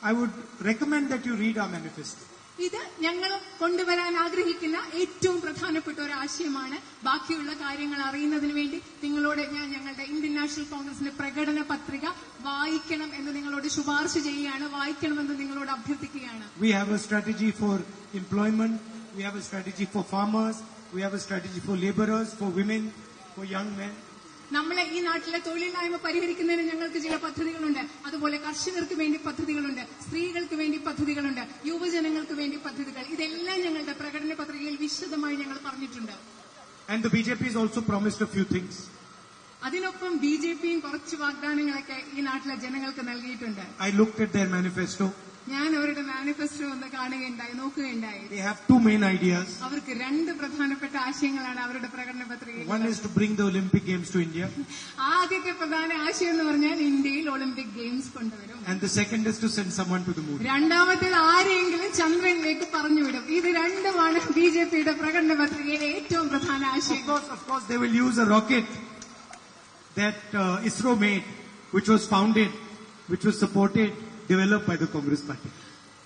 I would recommend that you read our manifesto. ഇത് ഞങ്ങൾ കൊണ്ടുവരാൻ ആഗ്രഹിക്കുന്ന ഏറ്റവും പ്രധാനപ്പെട്ട ഒരു ആശയമാണ്. ബാക്കിയുള്ള കാര്യങ്ങൾ അറിയുന്നതിന് വേണ്ടി നിങ്ങളോട് ഞാൻ ഞങ്ങളുടെ ഇന്ത്യൻ നാഷണൽ കോൺഗ്രസിന്റെ പ്രകടന പത്രിക വായിക്കണം എന്ന് നിങ്ങളോട് ശുപാർശ ചെയ്യുകയാണ്, വായിക്കണമെന്ന് നിങ്ങളോട് അഭ്യർത്ഥിക്കുകയാണ്. We have a strategy for employment, we have a strategy for farmers, we have a strategy for laborers, for women, for young men. നമ്മളെ ഈ നാട്ടിലെ തൊഴിലില്ലായ്മ പരിഹരിക്കുന്നതിന് ഞങ്ങൾക്ക് ചില പദ്ധതികളുണ്ട്. അതുപോലെ കർഷകർക്ക് വേണ്ടി പദ്ധതികളുണ്ട്, സ്ത്രീകൾക്ക് വേണ്ടി പദ്ധതികളുണ്ട്, യുവജനങ്ങൾക്ക് വേണ്ടി പദ്ധതികൾ. ഇതെല്ലാം ഞങ്ങളുടെ പ്രകടന പത്രികയിൽ വിശദമായി ഞങ്ങൾ പറഞ്ഞിട്ടുണ്ട്. And the BJP has also promised a few things. അതിനൊപ്പം ബിജെപിയും കുറച്ച് വാഗ്ദാനങ്ങളൊക്കെ ഈ നാട്ടിലെ ജനങ്ങൾക്ക് നൽകിയിട്ടുണ്ട്. I looked at their manifesto. ഞാൻ അവരുടെ മാനിഫെസ്റ്റോ ഒന്ന് കാണുകയുണ്ടായി, നോക്കുകയുണ്ടായി. They have two main ideas. അവർക്ക് രണ്ട് പ്രധാനപ്പെട്ട ആശയങ്ങളാണ് അവരുടെ പ്രകടന പത്രികയിൽ. One is to bring the Olympic Games to India. ആദ്യത്തെ പ്രധാന ആശയം എന്ന് പറഞ്ഞാൽ ഇന്ത്യയിൽ ഒളിമ്പിക് ഗെയിംസ് കൊണ്ടുവരും. And the second is to send someone to the moon. രണ്ടാമത്തേത് ആരെയെങ്കിലും ചന്ദ്രനിലേക്ക് പറഞ്ഞുവിടും. ഇത് രണ്ടുമാണ് ബിജെപിയുടെ പ്രകടന പത്രികയിലെ ഏറ്റവും പ്രധാന ആശയം. Of course, they will use a rocket that ISRO made, which was founded, which was supported, developed by the Congress Party.